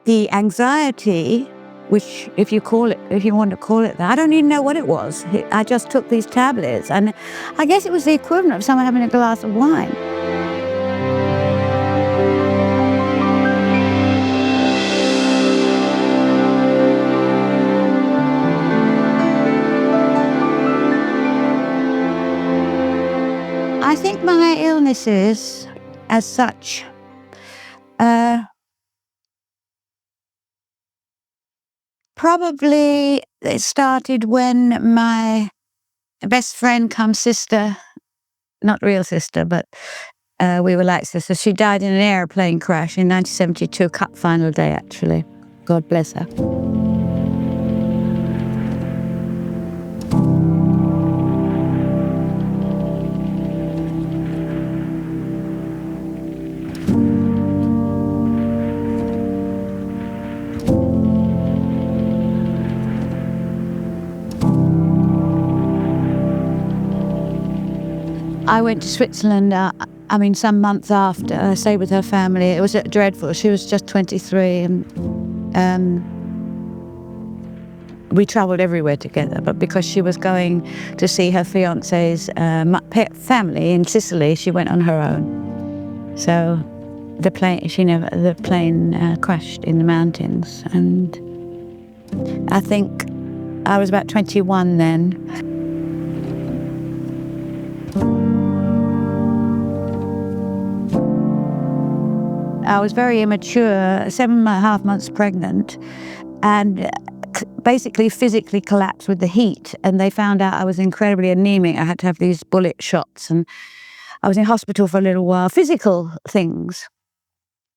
the anxiety, which if you want to call it that, I don't even know what it was. I just took these tablets, and I guess it was the equivalent of someone having a glass of wine. I think my illnesses, as such, probably it started when my best friend cum sister, not real sister, but we were like sisters. She died in an airplane crash in 1972, Cup final day, actually. God bless her. I went to Switzerland, some months after. I stayed with her family. It was dreadful. She was just 23, and we travelled everywhere together. But because she was going to see her fiance's family in Sicily, she went on her own. So the plane crashed in the mountains, and I think I was about 21 then. I was very immature, 7.5 months pregnant, and basically physically collapsed with the heat. And they found out I was incredibly anemic. I had to have these bullet shots, and I was in hospital for a little while. Physical things.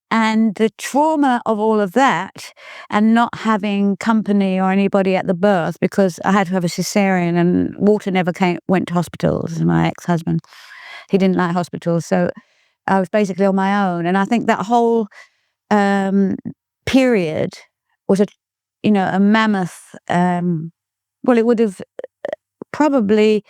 And the trauma of all of that, and not having company or anybody at the birth, because I had to have a cesarean, and Walter never went to hospitals, my ex-husband. He didn't like hospitals, so I was basically on my own. And I think that whole period was a mammoth, it would have probably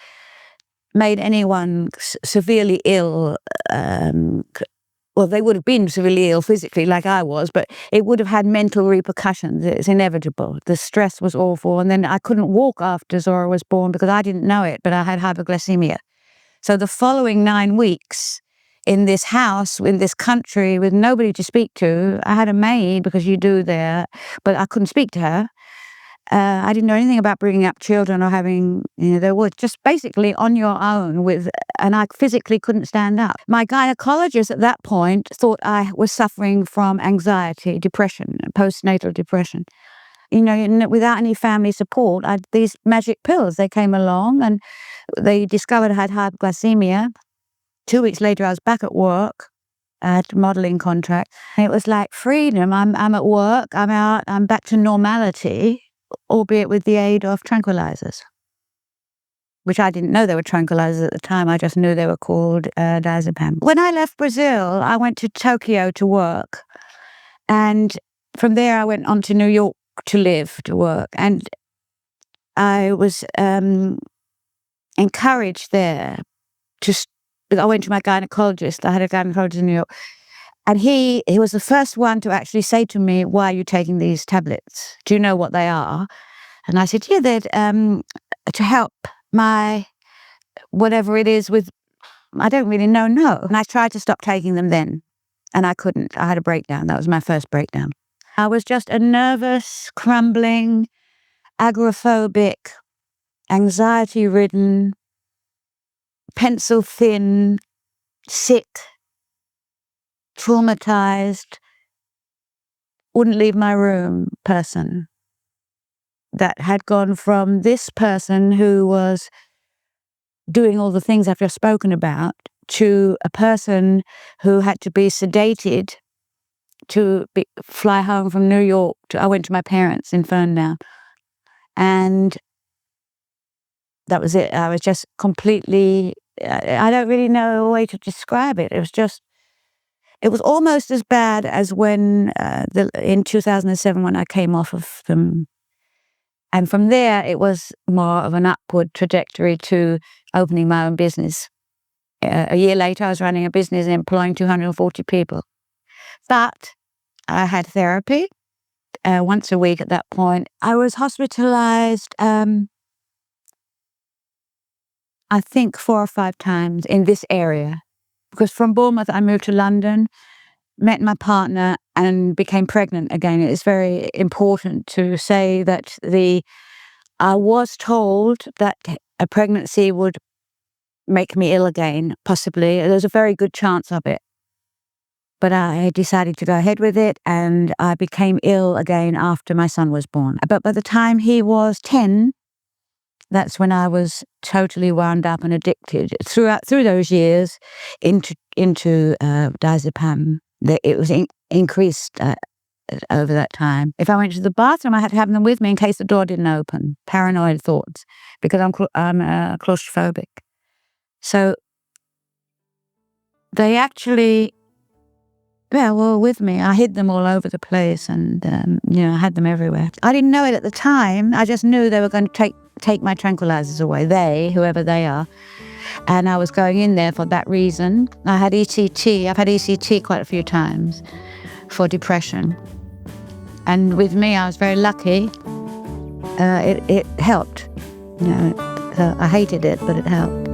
made anyone severely ill. They would have been severely ill physically like I was, but it would have had mental repercussions. It's inevitable. The stress was awful. And then I couldn't walk after Zora was born because I didn't know it, but I had hypoglycemia. So the following 9 weeks in this house, in this country, with nobody to speak to, I had a maid, because you do there, but I couldn't speak to her. I didn't know anything about bringing up children or having, they were just basically on your own and I physically couldn't stand up. My gynecologist at that point thought I was suffering from anxiety, depression, postnatal depression. Without any family support, these magic pills, they came along and they discovered I had hypoglycemia. 2 weeks later, I was back at work. I had a modelling contract. And it was like freedom. I'm at work, I'm out, I'm back to normality, albeit with the aid of tranquilizers, which I didn't know they were tranquilizers at the time. I just knew they were called Diazepam. When I left Brazil, I went to Tokyo to work. And from there, I went on to New York to work. And I was encouraged there I went to my gynecologist. I had a gynecologist in New York. And he was the first one to actually say to me, "Why are you taking these tablets? Do you know what they are?" And I said, "Yeah, they're to help my whatever it is with, I don't really know, no." And I tried to stop taking them then, and I couldn't. I had a breakdown. That was my first breakdown. I was just a nervous, crumbling, agoraphobic, anxiety-ridden, pencil-thin, sick, traumatized, wouldn't leave my room person that had gone from this person who was doing all the things I've just spoken about to a person who had to be sedated to fly home from New York. I went to my parents in Ferndale, and that was it. I was just completely, I don't really know a way to describe it. It was almost as bad as when in 2007 when I came off of them. And from there, it was more of an upward trajectory to opening my own business. A year later, I was running a business and employing 240 people. But I had therapy. once a week at that point. I was hospitalized, I think 4 or 5 times in this area. Because from Bournemouth, I moved to London, met my partner, and became pregnant again. It's very important to say that I was told that a pregnancy would make me ill again, possibly. There's a very good chance of it. But I decided to go ahead with it, and I became ill again after my son was born. But by the time he was 10, that's when I was totally wound up and addicted. Through those years into diazepam. It was increased over that time. If I went to the bathroom, I had to have them with me in case the door didn't open. Paranoid thoughts, because I'm claustrophobic. So they actually, were with me. I hid them all over the place, and I had them everywhere. I didn't know it at the time. I just knew they were going to take my tranquilizers away. Whoever they are. And I was going in there for that reason. I had ECT. I've had ECT quite a few times for depression. And with me, I was very lucky. It helped. I hated it, but it helped.